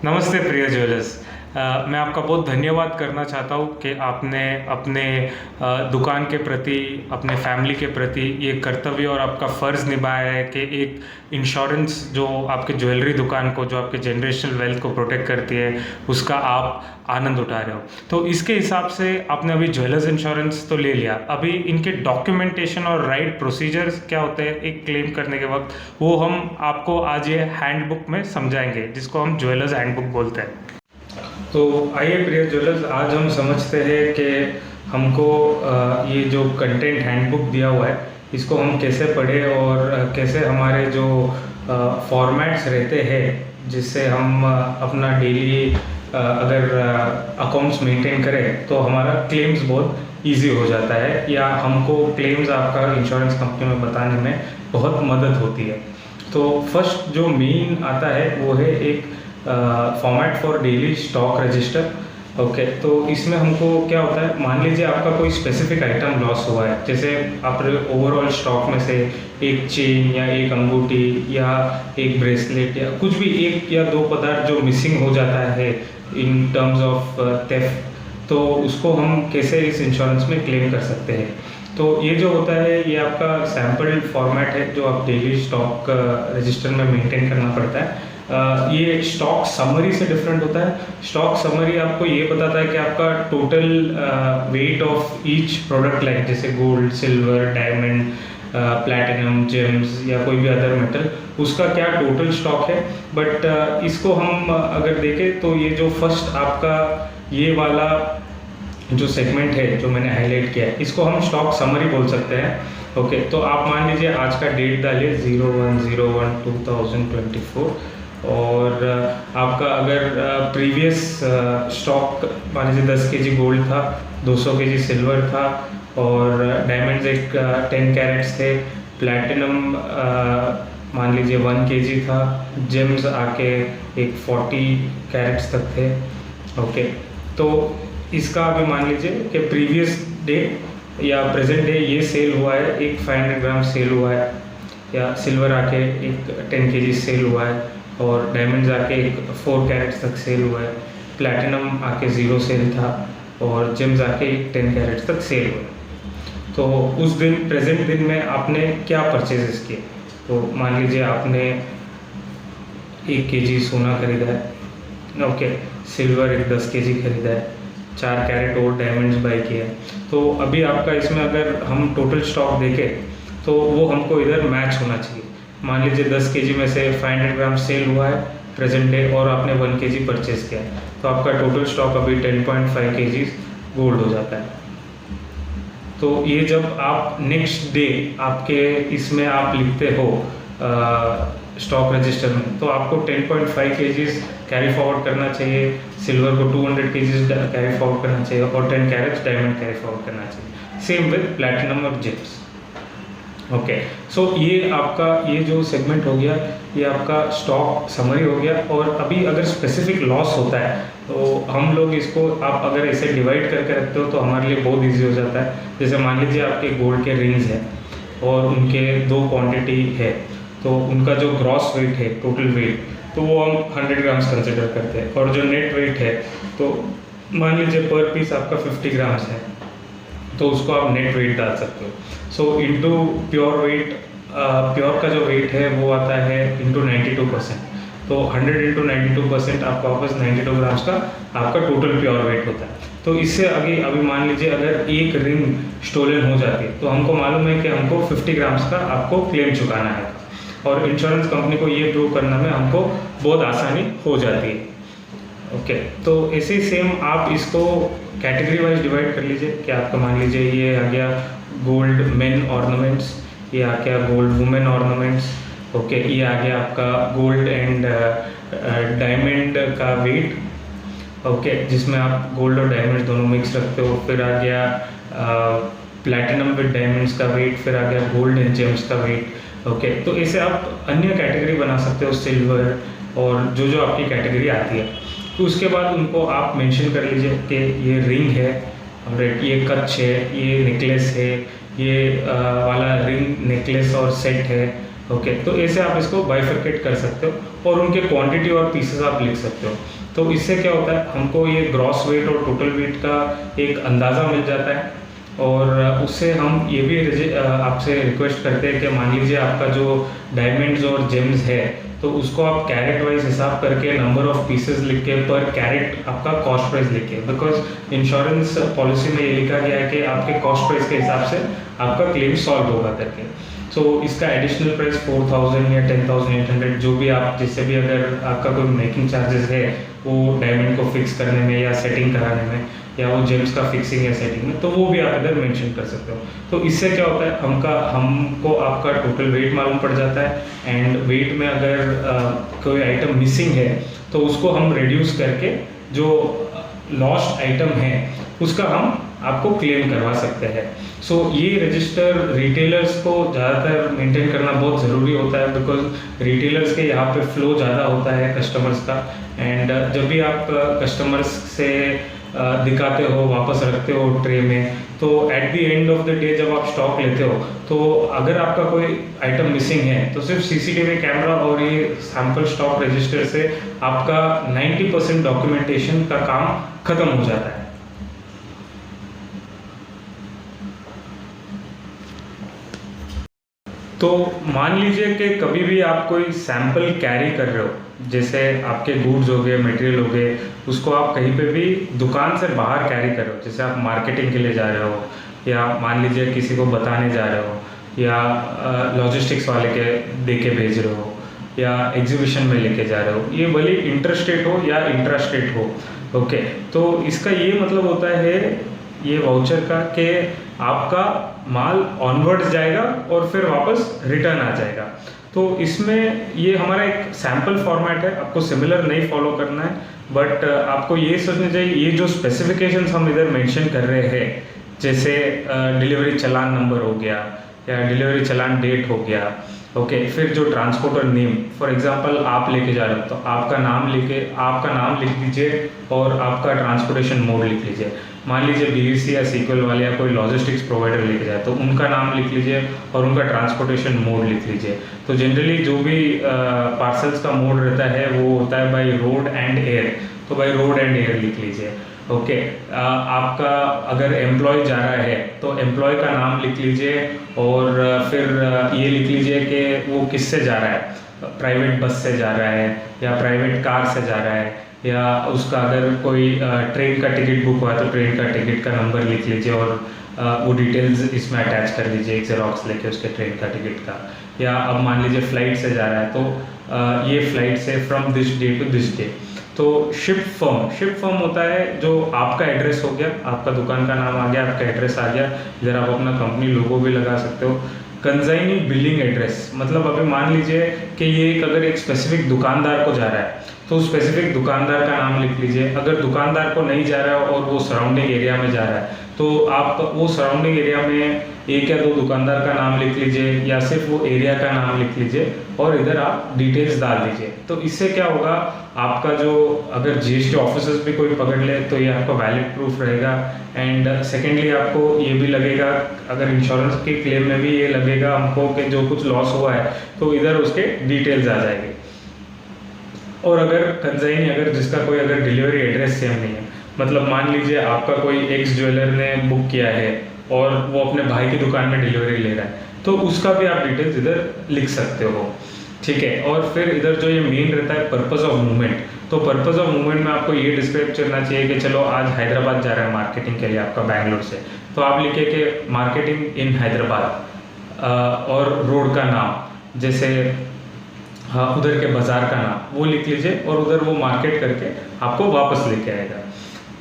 नमस्ते प्रिय ज्वेलर्स। मैं आपका बहुत धन्यवाद करना चाहता हूँ कि आपने अपने दुकान के प्रति, अपने फैमिली के प्रति ये कर्तव्य और आपका फ़र्ज़ निभाया है कि एक इंश्योरेंस जो आपके ज्वेलरी दुकान को, जो आपके जनरेशनल वेल्थ को प्रोटेक्ट करती है, उसका आप आनंद उठा रहे हो। तो इसके हिसाब से आपने अभी ज्वेलर्स इंश्योरेंस तो ले लिया, अभी इनके डॉक्यूमेंटेशन और राइट प्रोसीजर्स क्या होते हैं एक क्लेम करने के वक्त, वो हम आपको आज ये हैंडबुक में समझाएंगे, जिसको हम ज्वेलर्स हैंडबुक बोलते हैं। तो आइए प्रिय ज्वेलर्स, आज हम समझते हैं कि हमको ये जो कंटेंट हैंडबुक दिया हुआ है, इसको हम कैसे पढ़ें और कैसे हमारे जो फॉर्मेट्स रहते हैं जिससे हम अपना डेली अगर अकाउंट्स मेंटेन करें तो हमारा क्लेम्स बहुत इजी हो जाता है, या हमको क्लेम्स आपका इंश्योरेंस कंपनी में बताने में बहुत मदद होती है। तो फर्स्ट जो मेन आता है वो है एक format for daily stock register. Okay, तो इसमें हमको क्या होता है, मान लीजिए आपका कोई स्पेसिफिक आइटम लॉस हुआ है, जैसे आपके ओवरऑल स्टॉक में से एक चेन या एक अंगूठी या एक ब्रेसलेट या कुछ भी एक या दो पदार्थ जो मिसिंग हो जाता है इन टर्म्स ऑफ थेफ्ट, तो उसको हम कैसे इस इंश्योरेंस में क्लेम कर सकते हैं। तो ये जो होता है ये आपका सैम्पल फॉर्मेट है जो आप डेली स्टॉक रजिस्टर में मेंटेन करना पड़ता है। ये स्टॉक समरी से डिफरेंट होता है। स्टॉक समरी आपको ये बताता है कि आपका total weight of each product, like जैसे gold, silver, diamond, platinum, gems या कोई भी अदर मेटल, उसका क्या टोटल स्टॉक है। बट इसको हम अगर देखें तो ये जो फर्स्ट आपका ये वाला जो सेगमेंट है जो मैंने हाईलाइट किया है, इसको हम स्टॉक समरी बोल सकते हैं। ओके, तो आप मान लीजिए आज का डेट डालिए 01/01/2024 और आपका अगर प्रीवियस स्टॉक मान लीजिए 10 kg गोल्ड था, 200 kg सिल्वर था और डायमंड्स एक 10 कैरेट्स थे, प्लैटिनम मान लीजिए 1 kg था, जेम्स आके एक 40 कैरेट्स तक थे। ओके, तो इसका अभी मान लीजिए कि प्रीवियस डे या प्रेजेंट डे ये सेल हुआ है, एक 500 ग्राम सेल हुआ है, या सिल्वर आके एक 10 kg सेल हुआ है और डायमंड्स आके एक 4 कैरेट्स तक सेल हुआ है, प्लैटिनम आके 0 सेल था और जेम्स आके 10 कैरेट्स तक सेल हुआ है। तो उस दिन प्रेजेंट दिन में आपने क्या परचेजेस किए, तो मान लीजिए आपने 1 kg सोना खरीदा है, ओके, सिल्वर एक 10 kg खरीदा है, 4 कैरेट और डायमंड्स बाई किया है। तो अभी आपका इसमें अगर हम टोटल स्टॉक देखें तो वो हमको इधर मैच होना चाहिए। मान लीजिए 10 kg में से 500 ग्राम सेल हुआ है प्रेजेंट डे और आपने 1 kg परचेज किया है, तो आपका टोटल स्टॉक अभी 10.5 kg गोल्ड हो जाता है। तो ये जब आप नेक्स्ट डे आपके इसमें आप लिखते हो स्टॉक रजिस्टर में, तो आपको 10.5 kg कैरी फॉरवर्ड करना चाहिए, सिल्वर को 200 kg कैरी फॉरवर्ड करना चाहिए और 10 कैरेट्स डायमंड कैरी फॉरवर्ड करना चाहिए। सेम विद प्लैटिनम और जेम्स। ओके, सो ये आपका ये जो सेगमेंट हो गया, ये आपका स्टॉक समरी हो गया। और अभी अगर स्पेसिफिक लॉस होता है तो हम लोग इसको, आप अगर ऐसे डिवाइड करके रखते हो तो हमारे लिए बहुत इजी हो जाता है। जैसे मान लीजिए आपके गोल्ड के रिंग्स हैं और उनके 2 क्वांटिटी है, तो उनका जो ग्रॉस वेट है, टोटल वेट, तो वो हम 100 ग्राम्स कंसिडर करते हैं। और जो नेट वेट है, तो मान लीजिए पर पीस आपका 50 ग्राम्स है, तो उसको आप नेट वेट डाल सकते हो। So into pure weight, pure का जो वेट है वो आता है इनटू 92%, तो 100 इंटू 92% आपका वापस 92 ग्राम्स का आपका टोटल प्योर वेट होता है। तो इससे आगे अभी मान लीजिए अगर एक रिंग स्टोलन हो जाती है तो हमको मालूम है कि हमको 50 ग्राम्स का आपको क्लेम चुकाना है, और इंश्योरेंस कंपनी को ये प्रूव करने में हमको बहुत आसानी हो जाती है। ओके, तो ऐसे ही सेम आप इसको कैटेगरी वाइज डिवाइड कर लीजिए कि आपका मान लीजिए ये आ गया गोल्ड मेन ऑर्नामेंट्स, ये आ गया गोल्ड वुमेन ऑर्नामेंट्स, ओके, ये आ गया आपका गोल्ड एंड डायमंड का वेट, ओके, जिसमें आप गोल्ड और डायमंड दोनों मिक्स रखते हो। फिर आ गया प्लैटिनम विद डायमंड्स का वेट, फिर आ गया गोल्ड एंड जेम्स का वेट। ओके, तो ऐसे आप अन्य कैटेगरी बना सकते हो, सिल्वर और जो जो आपकी कैटेगरी आती है। तो उसके बाद उनको आप मेंशन कर लीजिए कि ये रिंग है, और ये कच है, ये नेकलेस है, ये वाला रिंग नेकलेस और सेट है। ओके, तो ऐसे आप इसको बाइफरकेट कर सकते हो और उनके क्वांटिटी और पीसेस आप लिख सकते हो। तो इससे क्या होता है, हमको ये ग्रॉस वेट और टोटल वेट का एक अंदाज़ा मिल जाता है। और उससे हम ये भी आपसे रिक्वेस्ट करते हैं कि मान लीजिए आपका जो डायमंड्स और जेम्स है, तो उसको आप कैरेट वाइज हिसाब करके नंबर ऑफ पीसेस लिख के पर कैरेट आपका कॉस्ट प्राइस लिख के, बिकॉज इंश्योरेंस पॉलिसी में ये लिखा गया है कि आपके कॉस्ट प्राइस के हिसाब से आपका क्लेम सॉल्व होगा करके। तो इसका एडिशनल प्राइस 4000 या 10,800 जो भी आप, जिससे भी अगर आपका कोई मेकिंग चार्जेस है वो डायमंड को फिक्स करने में या सेटिंग कराने में, या वो जेम्स का फिक्सिंग या सेटिंग में, तो वो भी आप इधर मेंशन कर सकते हो। तो इससे क्या होता है, हमको आपका टोटल वेट मालूम पड़ जाता है। एंड वेट में अगर कोई आइटम मिसिंग है तो उसको हम रिड्यूस करके जो लॉस्ट आइटम है उसका हम आपको क्लेम करवा सकते हैं। सो ये रजिस्टर रिटेलर्स को ज़्यादातर मेंटेन करना बहुत ज़रूरी होता है, बिकॉज रिटेलर्स के यहाँ पे फ्लो ज़्यादा होता है कस्टमर्स का। एंड जब भी आप कस्टमर्स से दिखाते हो, वापस रखते हो ट्रे में, तो at the end of the day जब आप स्टॉक लेते हो, तो अगर आपका कोई आइटम मिसिंग है तो सिर्फ सीसीटीवी कैमरा और ये सैंपल स्टॉक रजिस्टर से आपका 90% डॉक्यूमेंटेशन का काम खत्म हो जाता है। तो मान लीजिए कि कभी भी आप कोई सैंपल कैरी कर रहे हो, जैसे आपके गुड्स हो गए, मटेरियल हो गए, उसको आप कहीं पे भी दुकान से बाहर कैरी कर रहे हो, जैसे आप मार्केटिंग के लिए जा रहे हो, या मान लीजिए किसी को बताने जा रहे हो, या लॉजिस्टिक्स वाले के दे के भेज रहे हो, या एग्जीबिशन में लेके जा रहे हो, ये भले इंटर स्टेट हो या इंट्रा स्टेट हो। ओके, तो इसका ये मतलब होता है ये वाउचर का कि आपका माल ऑनवर्ड्स जाएगा और फिर वापस रिटर्न आ जाएगा। तो इसमें ये हमारा एक सैम्पल फॉर्मेट है, आपको सिमिलर नहीं फॉलो करना है, बट आपको ये सोचना चाहिए ये जो स्पेसिफिकेशंस हम इधर मेंशन कर रहे हैं, जैसे डिलीवरी चालान नंबर हो गया या डिलीवरी चालान डेट हो गया, ओके, फिर जो ट्रांसपोर्टर नेम, फॉर एग्जांपल आप लेके जा रहे हो तो आपका नाम लिख दीजिए और आपका ट्रांसपोर्टेशन मोड लिख लीजिए। मान लीजिए बीवीसी या सीक्वल वाले या कोई लॉजिस्टिक्स प्रोवाइडर लेके जाए तो उनका नाम लिख लीजिए और उनका ट्रांसपोर्टेशन मोड लिख लीजिए। तो जनरली जो भी पार्सल्स का मोड रहता है वो होता है बाय रोड एंड एयर, तो बाय रोड एंड एयर लिख लीजिए। ओके, आपका अगर एम्प्लॉय जा रहा है तो एम्प्लॉय का नाम लिख लीजिए और फिर ये लिख लीजिए कि वो किससे जा रहा है, प्राइवेट बस से जा रहा है या प्राइवेट कार से जा रहा है, या उसका अगर कोई ट्रेन का टिकट बुक हुआ है तो ट्रेन का टिकट का नंबर लिख लीजिए और वो डिटेल्स इसमें अटैच कर लीजिए, एक जेरॉक्स लेके उसके ट्रेन का टिकट का। या अब मान लीजिए फ्लाइट से जा रहा है तो ये फ्लाइट से from this day to this day. तो शिप फर्म होता है जो आपका एड्रेस हो गया, आपका दुकान का नाम आ गया, आपका एड्रेस आ गया, इधर आप अपना कंपनी लोगो भी लगा सकते हो। कंजाइनी बिलिंग एड्रेस, मतलब अभी मान लीजिए कि ये अगर एक स्पेसिफिक दुकानदार को जा रहा है तो स्पेसिफिक दुकानदार का नाम लिख लीजिए। अगर दुकानदार को नहीं जा रहा है और वो सराउंडिंग एरिया में जा रहा है तो आप वो सराउंडिंग एरिया में एक या दो दुकानदार का नाम लिख लीजिए या सिर्फ वो एरिया का नाम लिख लीजिए और इधर आप डिटेल्स डाल दीजिए। तो इससे क्या होगा, आपका जो अगर जीएसटी ऑफिसर्स भी कोई पकड़ ले तो ये आपका वैलिड प्रूफ रहेगा। एंड सेकेंडली आपको ये भी लगेगा, अगर इंश्योरेंस के क्लेम में भी ये लगेगा हमको कि जो कुछ लॉस हुआ है तो इधर उसके डिटेल्स आ जाएंगे। और अगर कंजाइनी, अगर जिसका कोई अगर डिलीवरी एड्रेस सेम नहीं है, मतलब मान लीजिए आपका कोई एक्स ज्वेलर ने बुक किया है और वो अपने भाई की दुकान में डिलीवरी ले रहा है तो उसका भी आप डिटेल्स इधर लिख सकते हो, ठीक है। और फिर इधर जो ये मेन रहता है पर्पस ऑफ मूवमेंट, तो पर्पस ऑफ मूवमेंट में आपको ये डिस्क्राइब करना चाहिए कि चलो आज हैदराबाद जा रहा है मार्केटिंग के लिए आपका बैंगलोर से, तो आप लिखिए कि मार्केटिंग इन हैदराबाद और रोड का नाम, जैसे हाँ उधर के बाज़ार का नाम वो लिख लीजिए और उधर वो मार्केट करके आपको वापस लेके आएगा,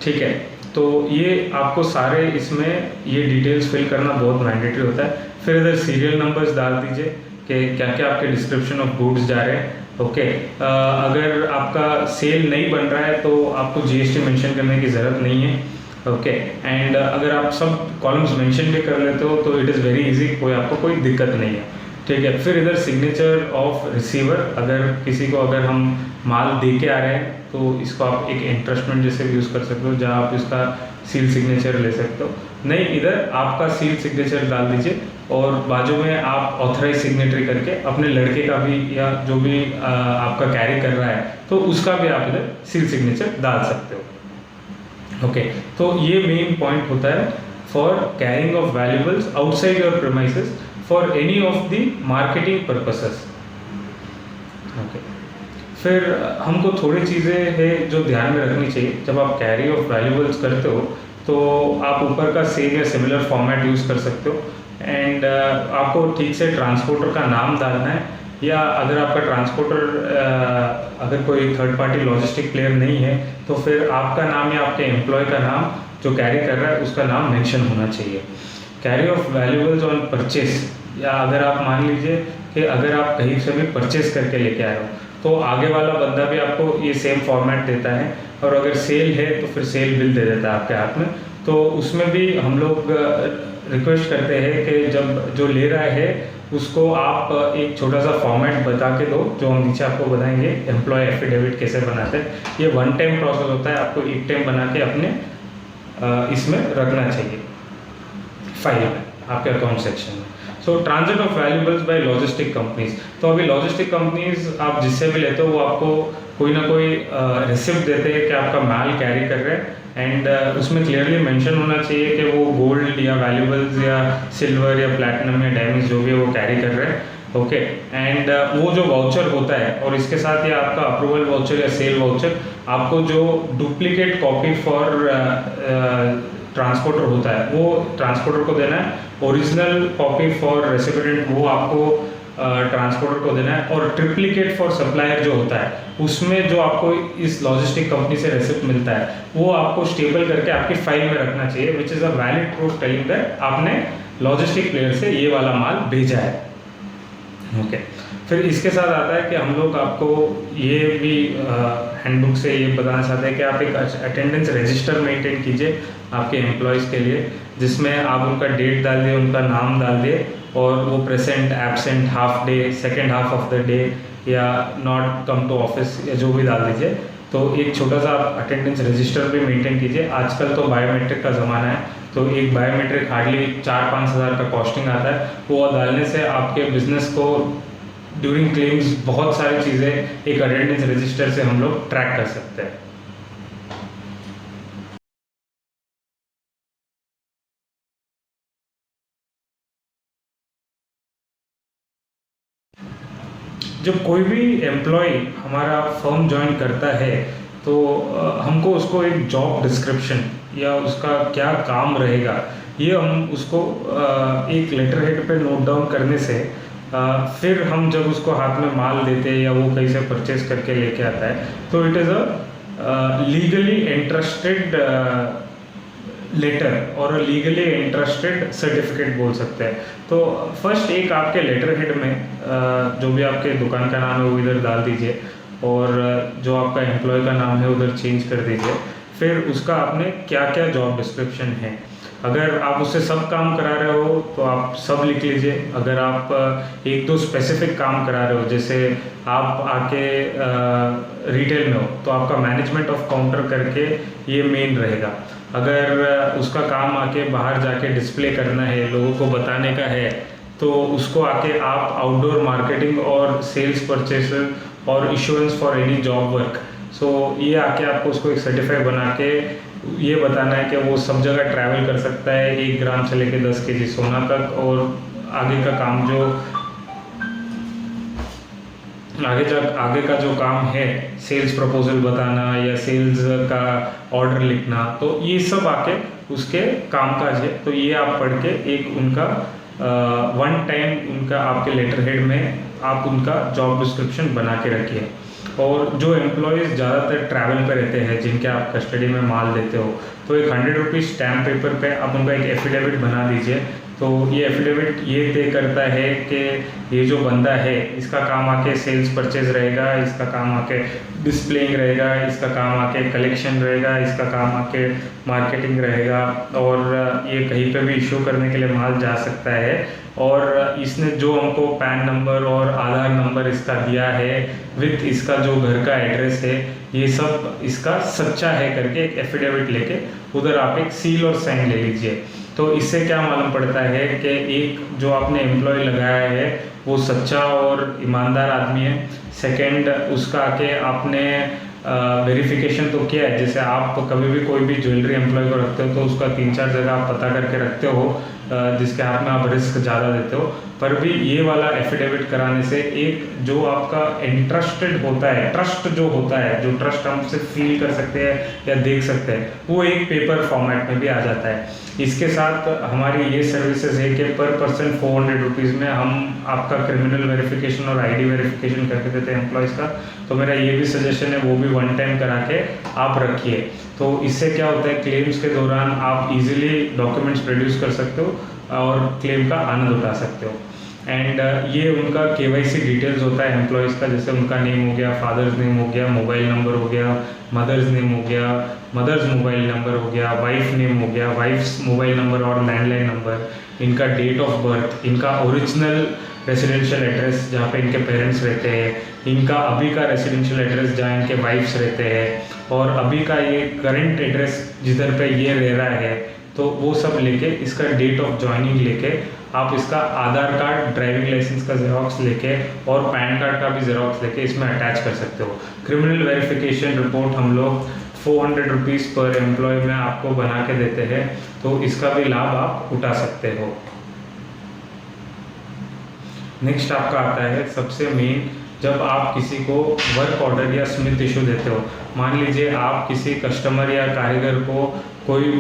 ठीक है। तो ये आपको सारे इसमें ये डिटेल्स फिल करना बहुत मैंडेटरी होता है। फिर इधर सीरियल नंबर्स डाल दीजिए कि क्या क्या आपके डिस्क्रिप्शन ऑफ गुड्स जा रहे हैं, ओके। अगर आपका सेल नहीं बन रहा है तो आपको जीएसटी मेंशन करने की ज़रूरत नहीं है, ओके। एंड अगर आप सब कॉलम्स मेंशन भी कर लेते हो तो इट इज़ वेरी इजी, आपको कोई दिक्कत नहीं है, ठीक है। फिर इधर सिग्नेचर ऑफ रिसीवर, अगर किसी को अगर हम माल दे के आ रहे हैं तो इसको आप एक इंटरेस्टमेंट जैसे भी यूज़ कर सकते हो, जहाँ आप इसका सील सिग्नेचर ले सकते हो। नहीं, इधर आपका सील सिग्नेचर डाल दीजिए और बाजू में आप ऑथराइज सिग्नेटरी करके अपने लड़के का भी या जो भी आपका कैरी कर रहा है तो उसका भी आप इधर सील सिग्नेचर डाल सकते हो। ओके, तो ये मेन पॉइंट होता है for carrying of valuables outside your premises for any of the marketing purposes. Okay, फिर हमको थोड़ी चीज़ें हैं जो ध्यान में रखनी चाहिए जब आप कैरी ऑफ वैल्यूबल्स करते हो। तो आप ऊपर का सेम या सिमिलर फॉर्मेट यूज़ कर सकते हो एंड आपको ठीक से ट्रांसपोर्टर का नाम डालना है, या अगर आपका ट्रांसपोर्टर अगर कोई थर्ड पार्टी लॉजिस्टिक प्लेयर नहीं है तो फिर आपका नाम या आपके एम्प्लॉय का नाम जो कैरी कर रहा है उसका नाम मेंशन होना चाहिए। Carry off valuables on purchase, या अगर आप मान लीजिए कि अगर आप कहीं से भी परचेस करके लेके आए हो तो आगे वाला बंदा भी आपको ये सेम फॉर्मेट देता है, और अगर सेल है तो फिर सेल बिल दे देता है आपके हाथ में। तो उसमें भी हम लोग रिक्वेस्ट करते हैं कि जब जो ले रहा है उसको आप एक छोटा सा फॉर्मेट बता के दो, जो हम नीचे आपको बताएंगे एम्प्लॉय एफिडेविट कैसे बनाते हैं। ये वन टाइम प्रोसेस होता है, आपको एक टाइम बना के अपने इसमें रखना चाहिए फाइल में, आपके अकाउंट सेक्शन में। So transit of valuables by logistic companies, तो अभी लॉजिस्टिक कंपनीज आप जिससे भी लेते हो वो आपको कोई ना कोई रिसिप्ट देते हैं कि आपका माल कैरी कर रहे हैं, एंड उसमें क्लियरली मेंशन होना चाहिए कि वो गोल्ड या वैल्यूबल्स या सिल्वर या प्लैटिनम या डायमंड्स जो भी है वो कैरी कर रहे हैं। ओके, एंड वो जो वाउचर होता है और इसके साथ ही आपका अप्रूवल वाउचर या सेल वाउचर, आपको जो डुप्लीकेट कॉपी फॉर ट्रांसपोर्टर होता है वो ट्रांसपोर्टर को देना है, ओरिजिनल कॉपी फॉर रेसिपिडेंट वो आपको ट्रांसपोर्टर को देना है, और ट्रिप्लिकेट फॉर सप्लायर जो होता है उसमें जो आपको इस लॉजिस्टिक कंपनी से रेसिप्ट मिलता है वो आपको स्टेबल करके आपकी फाइल में रखना चाहिए, which is a valid proof telling that आपने लॉजिस्टिक प्लेयर से ये वाला माल भेजा है। ओके, फिर इसके साथ आता है कि हम लोग आपको ये भी हैंडबुक से ये बताना चाहते हैं कि आप एक अटेंडेंस रजिस्टर मेंटेन कीजिए आपके एम्प्लॉयज़ के लिए, जिसमें आप उनका डेट डाल दिए, उनका नाम डाल दिए, और वो present, absent, half day, second half of the day या नॉट कम टू ऑफिस या जो भी डाल दीजिए। तो एक छोटा सा अटेंडेंस रजिस्टर भी मेंटेन कीजिए। आजकल तो बायोमेट्रिक का ज़माना है, तो एक बायोमेट्रिक हार्डली 4-5 हज़ार का कॉस्टिंग आता है, वो डालने से आपके बिजनेस को ड्यूरिंग क्लेम्स बहुत सारी चीज़ें एक अटेंडेंस रजिस्टर से हम लोग ट्रैक कर सकते हैं। जब कोई भी एम्प्लॉय हमारा फर्म ज्वाइन करता है तो हमको उसको एक जॉब डिस्क्रिप्शन या उसका क्या काम रहेगा ये हम उसको एक लेटर हेड पे नोट डाउन करने से फिर हम जब उसको हाथ में माल देते हैं या वो कहीं से परचेज करके लेके आता है तो it is a legally interested letter और लीगली इंटरेस्टेड सर्टिफिकेट बोल सकते हैं। तो फर्स्ट एक आपके लेटर हेड में जो भी आपके दुकान का नाम है वो इधर डाल दीजिए, और जो आपका एम्प्लॉय का नाम है उधर चेंज कर दीजिए। फिर उसका आपने क्या क्या जॉब डिस्क्रिप्शन है, अगर आप उससे सब काम करा रहे हो तो आप सब लिख लीजिए। अगर आप एक दो स्पेसिफिक काम करा रहे हो, जैसे आप आके रिटेल में हो तो आपका मैनेजमेंट ऑफ काउंटर करके ये मेन रहेगा। अगर उसका काम आके बाहर जाके डिस्प्ले करना है, लोगों को बताने का है, तो उसको आके आप आउटडोर मार्केटिंग और सेल्स परचेस और insurance for any job work, so ये आके आपको उसको एक सर्टिफाइड बना के ये बताना है कि वो सब जगह ट्रैवल कर सकता है 1 ग्राम से लेके 10 केजी सोना तक, और आगे का काम जो आगे का जो काम है सेल्स प्रपोजल बताना या सेल्स का ऑर्डर लिखना, तो ये सब आके उसके कामकाज है। तो ये आप पढ़ के एक उनका वन टाइम उनका आपके लेटर हेड में आप उनका जॉब डिस्क्रिप्शन बना के रखिए। और जो एम्प्लॉयज़ ज़्यादातर ट्रैवल पे रहते हैं जिनके आप कस्टडी में माल देते हो, तो एक 100 रुपीज़ स्टैम्प पेपर पे आप उनका एक एफिडेविट बना दीजिए। तो ये एफिडेविट ये तय करता है कि ये जो बंदा है इसका काम आके सेल्स परचेज रहेगा, इसका काम आके डिस्प्लेइंग रहेगा, इसका काम आके कलेक्शन रहेगा, इसका काम आके मार्केटिंग रहेगा, और ये कहीं पे भी इशू करने के लिए माल जा सकता है। और इसने जो हमको पैन नंबर और आधार नंबर इसका दिया है विथ इसका जो घर का एड्रेस है, ये सब इसका सच्चा है करके एक एफिडेविट लेके उधर आप एक सील और साइन ले लीजिए। तो इससे क्या मालूम पड़ता है कि एक जो आपने एम्प्लॉय लगाया है वो सच्चा और ईमानदार आदमी है। सेकंड, उसका आके आपने वेरिफिकेशन तो किया है। जैसे आप कभी भी कोई भी ज्वेलरी एम्प्लॉय को रखते हो तो उसका 3-4 जगह आप पता करके रखते हो, जिसके हाथ में आप रिस्क ज़्यादा देते हो। पर भी ये वाला एफिडेविट कराने से एक जो आपका इंटरेस्टेड होता है, ट्रस्ट जो होता है, जो ट्रस्ट हम से फील कर सकते हैं या देख सकते हैं, वो एक पेपर फॉर्मेट में भी आ जाता है। इसके साथ हमारी ये सर्विसेज है कि पर पर्सन 400 रुपीज़ में हम आपका क्रिमिनल वेरिफिकेशन और आईडी वेरिफिकेशन करके देते हैं एम्प्लॉयज़ का। तो मेरा ये भी सजेशन है, वो भी वन टाइम करा के आप रखिए। तो इससे क्या होता है, क्लेम्स के दौरान आप इजीली डॉक्यूमेंट्स प्रोड्यूस कर सकते हो और क्लेम का आनंद उठा सकते हो। एंड ये उनका KYC डिटेल्स होता है एम्प्लॉयज़ का, जैसे उनका नेम हो गया, फादर्स नेम हो गया, मोबाइल नंबर हो गया, मदर्स नेम हो गया, मदर्स मोबाइल नंबर हो गया, वाइफ नेम हो गया, वाइफ्स मोबाइल नंबर और लैंडलाइन नंबर, इनका डेट ऑफ बर्थ, इनका ओरिजिनल रेसिडेंशियल एड्रेस जहाँ पे इनके पेरेंट्स रहते हैं, इनका अभी का रेसिडेंशियल एड्रेस जहाँ इनके वाइफ्स रहते हैं, और अभी का ये करंट एड्रेस जिधर पे ये रह रहा है, तो वो सब लेके, इसका डेट ऑफ ज्वाइनिंग लेके, आप इसका आधार कार्ड, ड्राइविंग लाइसेंस का जेरोक्स लेके और पैन कार्ड का भी जेरोक्स लेके इसमें अटैच कर सकते हो। क्रिमिनल वेरिफिकेशन रिपोर्ट हम लोग 400 रुपीज़ पर एम्प्लॉय में आपको बना के देते हैं, तो इसका भी लाभ आप उठा सकते हो। नेक्स्ट आपका आता है सबसे मेन, जब आप किसी को वर्क ऑर्डर या स्मिथ इशू देते हो। मान लीजिए आप किसी कस्टमर या कारीगर को कोई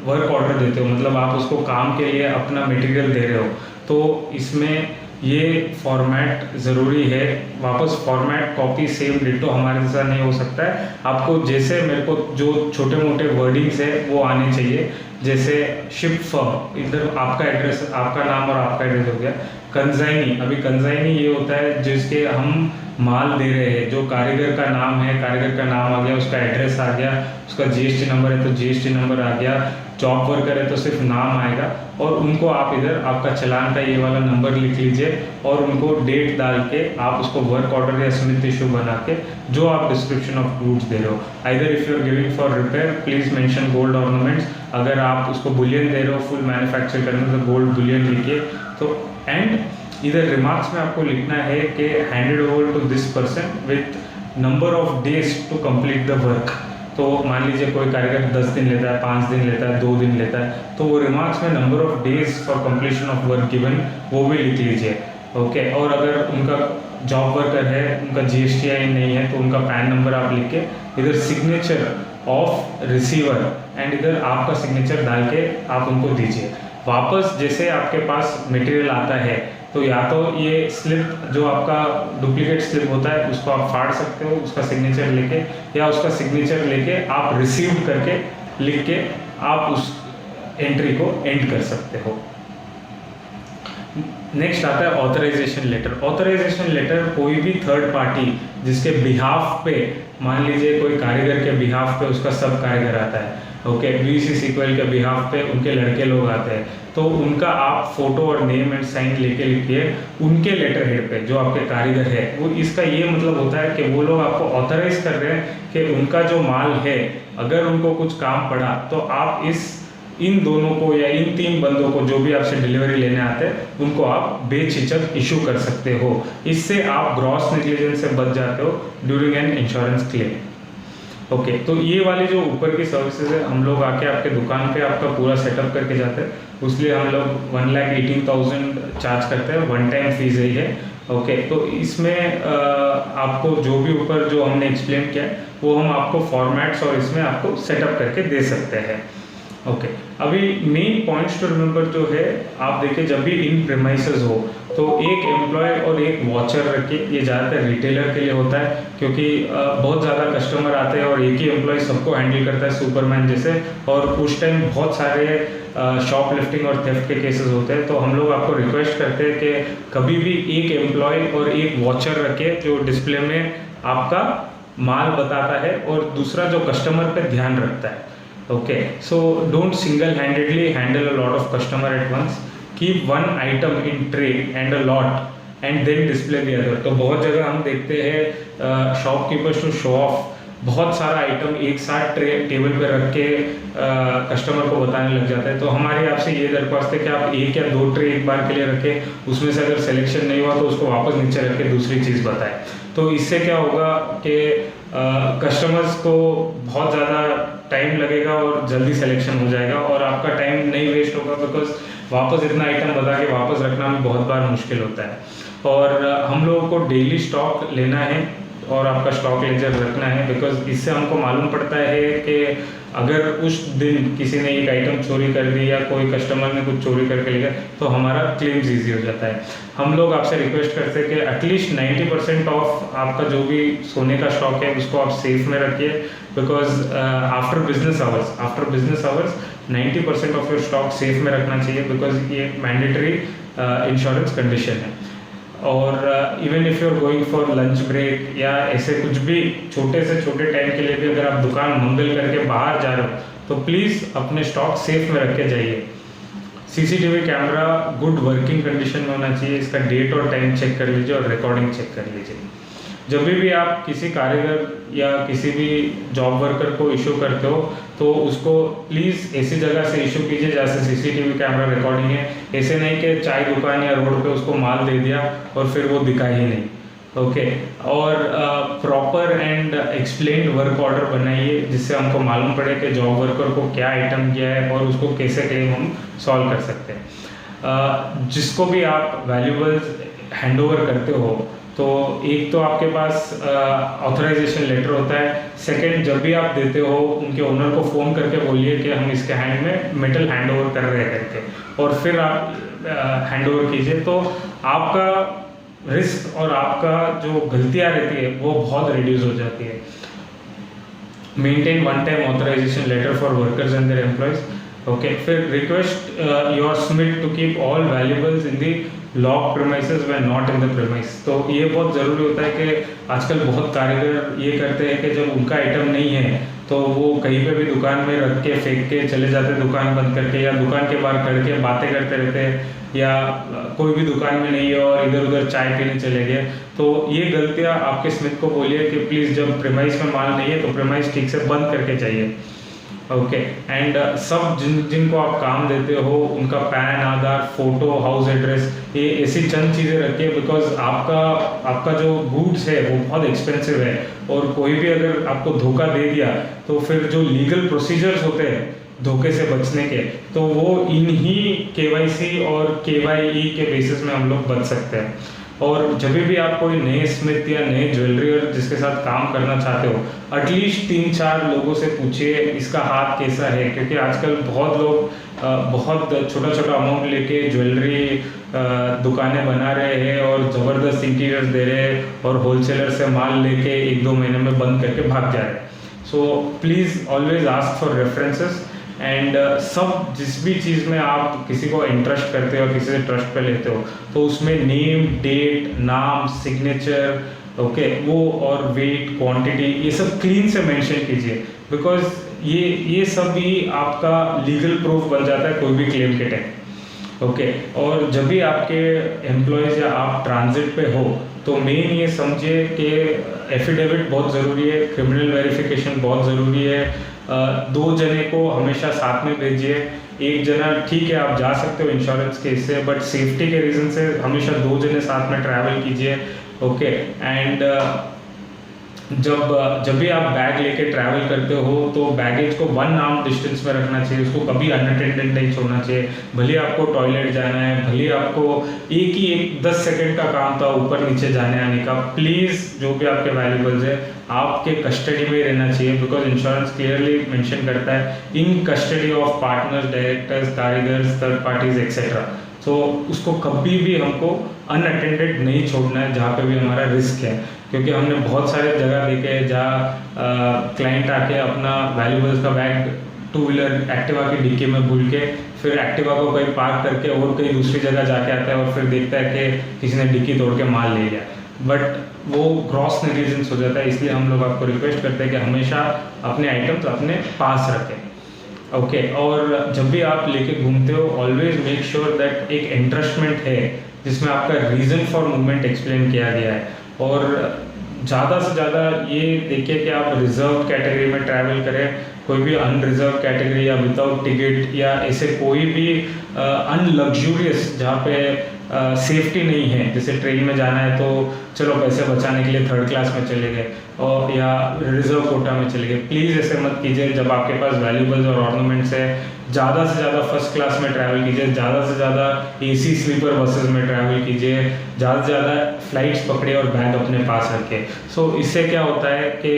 वर्क ऑर्डर देते हो, मतलब आप उसको काम के लिए अपना मटेरियल दे रहे हो, तो इसमें ये फॉर्मेट ज़रूरी है। वापस फॉर्मेट कॉपी सेम डिटो हमारे जैसा नहीं हो सकता है। आपको जैसे मेरे को जो छोटे मोटे वर्डिंग्स है वो आने चाहिए, जैसे शिप फॉर्म, इधर आपका एड्रेस, आपका नाम और आपका एड्रेस हो गया। कंजाइनी, अभी कंजाइनी ये होता है जिसके हम माल दे रहे हैं, जो कारीगर का नाम है, कारीगर का नाम आ गया, उसका एड्रेस आ गया, उसका GST नंबर है तो GST नंबर आ गया, जॉब वर्कर है तो सिर्फ नाम आएगा, और उनको आप इधर आपका चलान का ये वाला नंबर लिख लीजिए और उनको डेट डाल के आप उसको वर्क ऑर्डर या स्मिथ इशू बना के जो आप डिस्क्रिप्शन ऑफ गुड्स दे रहे हो, either if you are giving for repair please mention gold ornaments, अगर आप उसको बुलियन दे रहे हो फुल मैन्युफैक्चर करने तो गोल्ड बुलियन लिखिए। तो एंड इधर रिमार्क्स में आपको लिखना है कि handed over to this person with number of days to complete the work. तो मान लीजिए कोई कारीगर 10 दिन लेता है, 5 दिन लेता है, 2 दिन लेता है, तो वो रिमार्क्स में number of days for completion of work given वो भी लिख लीजिए। ओके, और अगर उनका जॉब वर्कर है, उनका GSTI नहीं है, तो उनका पैन नंबर आप लिख के इधर सिग्नेचर ऑफ रिसीवर एंड इधर आपका सिग्नेचर डाल के आप उनको दीजिए। वापस जैसे आपके पास मटेरियल आता है तो या तो ये स्लिप जो आपका डुप्लीकेट स्लिप होता है उसको आप फाड़ सकते हो उसका सिग्नेचर लेके, या उसका सिग्नेचर लेके आप रिसीव करके लिख के आप उस एंट्री को एंड कर सकते हो। नेक्स्ट आता है ऑथराइजेशन लेटर। ऑथराइजेशन लेटर कोई भी थर्ड पार्टी जिसके बिहाफ पे, मान लीजिए कोई कारीगर के बिहाफ पे उसका सब कारीगर आता है, ओके, BC सीक्वल के बिहाफ पे उनके लड़के लोग आते हैं, तो उनका आप फोटो और नेम एंड साइन लेके लिखिए उनके लेटर हेड पे जो आपके कारीगर है। वो इसका ये मतलब होता है कि वो लोग आपको ऑथराइज कर रहे हैं कि उनका जो माल है अगर उनको कुछ काम पड़ा तो आप इन दोनों को या इन 3 बंदों को जो भी आपसे डिलीवरी लेने आते हैं उनको आप बेझिझक इशू कर सकते हो। इससे आप ग्रॉस नेग्लिजेंस से बच जाते हो during an insurance claim. Okay, तो ये वाली जो ऊपर की सर्विसेज है हम लोग आके आपके दुकान पे आपका पूरा सेटअप करके जाते हैं, उसलिए हम लोग 1,18,000 चार्ज करते हैं, वन टाइम फीस ही है। ओके, तो इसमें आपको जो भी ऊपर जो हमने एक्सप्लेन किया है वो हम आपको फॉर्मेट्स और इसमें आपको सेटअप करके दे सकते हैं। ओके, अभी मेन पॉइंट्स टू रिमेंबर जो है, आप देखिए जब भी इन प्रीमाइसेस हो तो एक एम्प्लॉय और एक वॉचर रखिए। ये ज़्यादातर रिटेलर के लिए होता है क्योंकि बहुत ज़्यादा कस्टमर आते हैं और एक ही एम्प्लॉय सबको हैंडल करता है सुपरमैन जैसे, और उस टाइम बहुत सारे शॉप लिफ्टिंग और थेफ्ट के केसेस होते हैं। तो हम लोग आपको रिक्वेस्ट करते हैं कि कभी भी एक एम्प्लॉय और एक वॉचर रखिए जो डिस्प्ले में आपका माल बताता है और दूसरा जो कस्टमर पे ध्यान रखता है। Okay, so don't single-handedly handle a lot of customer at once. Keep one item in tray and a lot and then display the other. तो बहुत जगह हम देखते हैं शॉपकीपर्स टू शो ऑफ बहुत सारा आइटम एक साथ टेबल पे रख के कस्टमर को बताने लग जाता है। तो हमारी आपसे ये दरख्वास्त है कि आप एक या दो ट्रे एक बार के लिए रखें, उसमें से अगर सिलेक्शन नहीं हुआ तो उसको वापस नीचे रख के दूसरी चीज़ बताएं। तो इससे क्या होगा कि कस्टमर्स को बहुत ज़्यादा टाइम लगेगा और जल्दी सिलेक्शन हो जाएगा और आपका टाइम नहीं वेस्ट होगा, बिकॉज वापस इतना आइटम बता के वापस रखना भी बहुत बार मुश्किल होता है। और हम लोगों को डेली स्टॉक लेना है और आपका स्टॉक लेजर रखना है, बिकॉज इससे हमको मालूम पड़ता है कि अगर उस दिन किसी ने एक आइटम चोरी कर दी या कोई कस्टमर ने कुछ चोरी करके ले गया तो हमारा क्लेम्स ईजी हो जाता है। हम लोग आपसे रिक्वेस्ट करते हैं कि एटलीस्ट 90% ऑफ आपका जो भी सोने का स्टॉक है उसको आप सेफ में रखिए, because after business hours 90% of your stock safe में रखना चाहिए, बिकॉज ये मैंडेटरी इंश्योरेंस कंडीशन है। और even if you are going for lunch break या ऐसे कुछ भी छोटे से छोटे टाइम के लिए भी अगर आप दुकान मंगल करके बाहर जा रहे हो तो प्लीज़ अपने स्टॉक सेफ में रख के जाइए। CCTV camera good working condition में होना चाहिए, इसका डेट और टाइम चेक कर लीजिए और रिकॉर्डिंग चेक कर लीजिए। जब भी आप किसी कारीगर या किसी भी जॉब वर्कर को इशू करते हो तो उसको प्लीज़ ऐसी जगह से इशू कीजिए जहाँ से सीसीटीवी कैमरा रिकॉर्डिंग है। ऐसे नहीं कि चाय दुकान या रोड पे उसको माल दे दिया और फिर वो दिखा ही नहीं। ओके, और proper and explained work order बनाइए जिससे हमको मालूम पड़े कि जॉब वर्कर को क्या आइटम किया है और उसको कैसे क्लेम हम सॉल्व कर सकते हैं। जिसको भी आप वैल्यूबल्स हैंड ओवर करते हो तो एक तो आपके पास ऑथराइजेशन लेटर होता है, सेकंड जब भी आप देते हो उनके ओनर को फ़ोन करके बोलिए कि हम इसके हैंड में मेटल हैंड ओवर कर रहे हैं करके, और फिर आप हैंड ओवर कीजिए। तो आपका रिस्क और आपका जो गलतियाँ रहती है वो बहुत रिड्यूस हो जाती है। Maintain one time authorization letter for workers and their employees. Okay, फिर request your smith to keep all valuables in the lock premises when not in the premise. तो ये बहुत ज़रूरी होता है कि आजकल बहुत कारीगर ये करते हैं कि जब उनका आइटम नहीं है तो वो कहीं पे भी दुकान में रख के फेंक के चले जाते हैं दुकान बंद करके, या दुकान के बाहर खड़ के बातें करते रहते हैं, या कोई भी दुकान में नहीं है और इधर उधर चाय पीने चले गए। तो ये गलतियाँ आपके स्मिथ को बोलिए कि प्लीज़ जब प्रीमाइस में माल नहीं है तो प्रीमाइस ठीक से बंद करके चाहिए। ओके, एंड सब जिनको आप काम देते हो उनका पैन, आधार, फोटो, हाउस एड्रेस, ये ऐसी चंद चीज़ें रखिए, बिकॉज आपका जो गुड्स है वो बहुत एक्सपेंसिव है और कोई भी अगर आपको धोखा दे दिया तो फिर जो लीगल प्रोसीजर्स होते हैं धोखे से बचने के, तो वो इन्हीं KYC और KYE के बेसिस में हम लोग बच सकते हैं। और जब भी आप कोई नए स्मिथ या नए ज्वेलरी और जिसके साथ काम करना चाहते हो, एटलीस्ट 3-4 लोगों से पूछिए इसका हाथ कैसा है, क्योंकि आजकल बहुत लोग बहुत छोटा छोटा अमाउंट लेके ज्वेलरी दुकानें बना रहे हैं और ज़बरदस्त इंटीरियर्स दे रहे हैं और होलसेलर से माल लेके 1-2 महीने में बंद करके भाग जा रहे हैं। So please always ask for references and सब जिस भी चीज़ में आप किसी को इंटरेस्ट करते हो, किसी से ट्रस्ट पे लेते हो, तो उसमें नेम, डेट, नाम, सिग्नेचर, ओके, वो और वेट, क्वांटिटी, ये सब क्लीन से मेंशन कीजिए, बिकॉज ये सब भी आपका लीगल प्रूफ बन जाता है कोई भी क्लेम के टाइम। ओके, और जब भी आपके एम्प्लॉयज़ या आप ट्रांजिट पे हो तो मेन ये समझिए कि एफिडेविट बहुत ज़रूरी है, क्रिमिनल वेरिफिकेशन बहुत ज़रूरी है। 2 जने को हमेशा साथ में भेजिए। एक जना ठीक है आप जा सकते हो इंश्योरेंस केस से, बट सेफ्टी के रीज़न से हमेशा 2 जने साथ में ट्रैवल कीजिए। ओके, एंड जब भी आप बैग लेके ट्रैवल करते हो तो बैगेज को 1 आर्म डिस्टेंस में रखना चाहिए, उसको कभी अनअटेंडेड नहीं छोड़ना चाहिए। भले आपको टॉयलेट जाना है, भले आपको एक 10 सेकंड का काम था ऊपर नीचे जाने आने का, प्लीज़ जो भी आपके वैल्यूबल्स है आपके कस्टडी में रहना चाहिए, बिकॉज इंश्योरेंस क्लियरली मेंशन करता है in custody of partners, directors, कारीगर्स, थर्ड पार्टीज एक्सेट्रा। तो उसको कभी भी हमको अनअटेंडेड नहीं छोड़ना है जहाँ पे भी हमारा रिस्क है, क्योंकि हमने बहुत सारे जगह देखे हैं जहाँ क्लाइंट आके अपना वैल्यूबल्स का बैग 2 व्हीलर एक्टिवा की डिक्की में भूल के फिर एक्टिवा को कहीं पार्क करके और कहीं दूसरी जगह जाके आता है और फिर देखता है कि किसी ने डिक्की तोड़ के माल ले लिया, बट वो ग्रॉस नेग्लिजेंस हो जाता है। इसलिए हम लोग आपको रिक्वेस्ट करते हैं कि हमेशा अपने आइटम्स अपने पास रखें। ओके, और जब भी आप लेके घूमते हो ऑलवेज मेक श्योर दैट एक एंट्रस्टमेंट है जिसमें आपका रीज़न फॉर मूवमेंट एक्सप्लेन किया गया है, और ज़्यादा से ज़्यादा ये देखिए कि आप रिजर्व कैटेगरी में ट्रैवल करें, कोई भी अनरिजर्व कैटेगरी या विदाउट टिकट या ऐसे कोई भी अनलग्जूरियस जहाँ पे सेफ्टी नहीं है, जैसे ट्रेन में जाना है तो चलो पैसे बचाने के लिए थर्ड क्लास में चले गए और या रिजर्व कोटा में चले गए। प्लीज़ ऐसे मत कीजिए। जब आपके पास वैल्यूबल्स और ऑर्नामेंट्स है, ज़्यादा से ज़्यादा फर्स्ट क्लास में ट्रैवल कीजिए, ज़्यादा से ज़्यादा एसी स्लीपर बसेस में ट्रैवल कीजिए, ज़्यादा से ज़्यादा फ्लाइट्स पकड़िए और बैग अपने पास रखें। सो इससे क्या होता है कि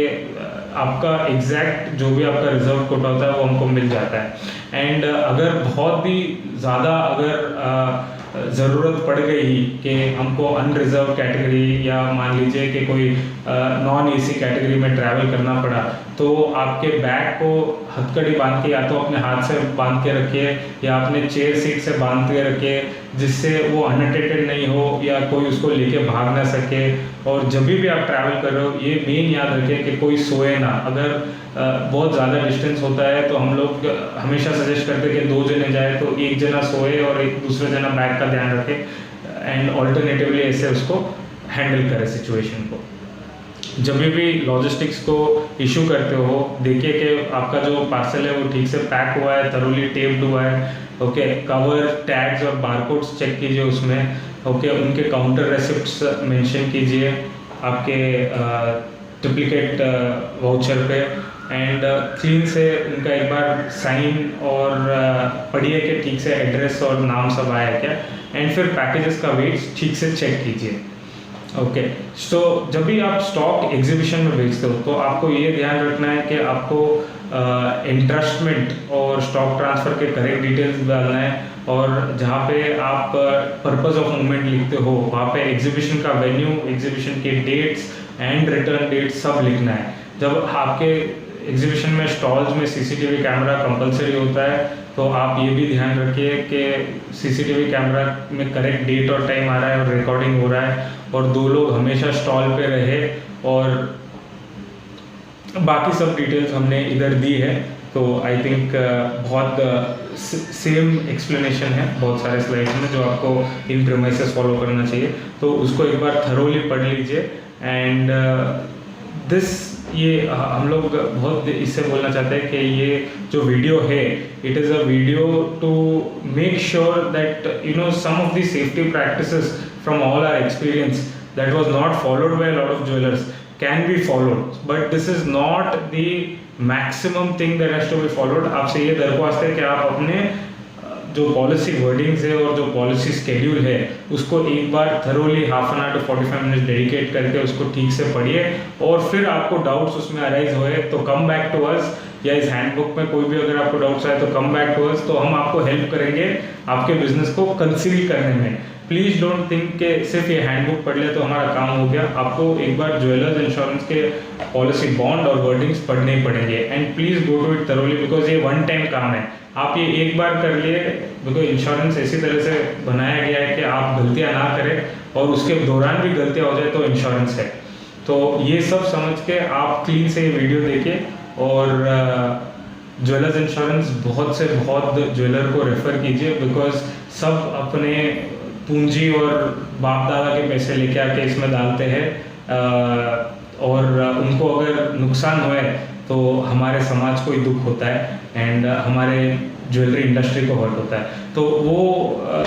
आपका एग्जैक्ट जो भी आपका रिजर्व कोटा होता है वो हमको मिल जाता है। एंड अगर बहुत भी ज़्यादा अगर ज़रूरत पड़ गई कि हमको अनरिजर्व कैटेगरी या मान लीजिए कि कोई नॉन एसी कैटेगरी में ट्रैवल करना पड़ा, तो आपके बैग को हथकड़ी बांध के या तो अपने हाथ से बांध के रखिए या अपने चेयर सीट से बांध के रखिए, जिससे वो अनअटेंडेड नहीं हो या कोई उसको लेके भाग ना सके। और जब भी आप ट्रैवल कर रहे हो ये मेन याद रखें कि कोई सोए ना। अगर बहुत ज़्यादा डिस्टेंस होता है तो हम लोग हमेशा सजेस्ट करते हैं कि 2 जने जाए तो एक जना सोए और एक दूसरा जना बैग का ध्यान रखे एंड ऑल्टरनेटिवली ऐसे उसको हैंडल करे सिचुएशन को। जब भी लॉजिस्टिक्स को इशू करते हो देखिए कि आपका जो पार्सल है वो ठीक से पैक हुआ है, थरोली टेप्ड हुआ है, ओके। कवर, टैग्स और बारकोड्स चेक कीजिए उसमें, ओके। उनके काउंटर रेसिप्ट्स मेंशन कीजिए आपके डुप्लीकेट वाउचर पे एंड क्लीन से उनका एक बार साइन और पढ़िए कि ठीक से एड्रेस और नाम सब आया क्या। एंड फिर पैकेजेस का वेट ठीक से चेक कीजिए, ओके। सो जब भी आप स्टॉक एग्जीबिशन में बेचते हो तो आपको ये ध्यान रखना है कि आपको इंट्रस्टमेंट और स्टॉक ट्रांसफ़र के करेक्ट डिटेल्स डालना है और जहाँ पे आप पर्पस ऑफ मूवमेंट लिखते हो वहाँ पे एग्जीबिशन का वेन्यू, एग्जीबिशन के डेट्स एंड रिटर्न डेट्स सब लिखना है। जब आपके एग्जीबिशन में स्टॉल्स में सीसीटीवी कैमरा कंपलसरी होता है तो आप ये भी ध्यान रखिए कि सीसीटीवी कैमरा में करेक्ट डेट और टाइम आ रहा है और रिकॉर्डिंग हो रहा है और 2 लोग हमेशा स्टॉल पे रहे और बाकी सब डिटेल्स हमने इधर दी है। तो आई थिंक बहुत सेम एक्सप्लेनेशन है बहुत सारे स्लाइड्स में जो आपको इन प्रीमाइसेस फॉलो करना चाहिए, तो उसको एक बार थरोली पढ़ लीजिए। एंड दिस ये हम लोग बहुत इससे बोलना चाहते हैं कि ये जो वीडियो है it is a video to make sure that you know some of the safety practices from all our experience that was not followed by a lot of jewelers can be followed, but this is not the maximum thing that has to be followed। आपसे ये दरख्वास्त है कि आप अपने जो policy wordings है और जो पॉलिसी स्केड्यूल है उसको एक बार thoroughly half an hour to 45 minutes dedicate करके उसको ठीक से पढ़िए और फिर आपको डाउट्स उसमें अराइज होए तो कम बैक टू अस, या इस हैंडबुक में कोई भी अगर आपको डाउट्स आए तो कम बैक टू अस, तो हम आपको हेल्प करेंगे आपके बिजनेस को कंसील करने में। प्लीज़ डोंट थिंक कि सिर्फ ये हैंडबुक पढ़ ले तो हमारा काम हो गया। आपको एक बार ज्वेलर्स इंश्योरेंस के पॉलिसी बॉन्ड और वर्डिंग्स पढ़ने ही पड़ेंगे and please go to it thoroughly because ये वन टाइम काम है। आप ये एक बार कर लिए बिकॉज इंश्योरेंस ऐसी तरह से बनाया गया है कि आप गलतियाँ ना करें और उसके दौरान भी गलतियाँ हो जाए तो इंश्योरेंस है। तो ये सब समझ के आप क्लीन से ये वीडियो देखें और ज्वेलर्स इंश्योरेंस बहुत से बहुत ज्वेलर को रेफ़र कीजिए बिकॉज सब अपने पूंजी और बाप दादा के पैसे लेके आके इसमें डालते हैं और उनको अगर नुकसान हुए तो हमारे समाज को ही दुख होता है एंड हमारे ज्वेलरी इंडस्ट्री को हर्ट होता है। तो वो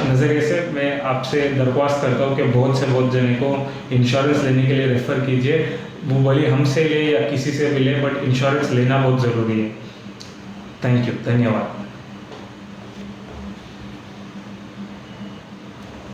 नज़रिए से मैं आपसे दरख्वास्त करता हूँ कि बहुत से बहुत जने को इंश्योरेंस लेने के लिए रेफ़र कीजिए, वो भले हमसे ले या किसी से भी ले, बट इंश्योरेंस लेना बहुत ज़रूरी है। थैंक यू, धन्यवाद।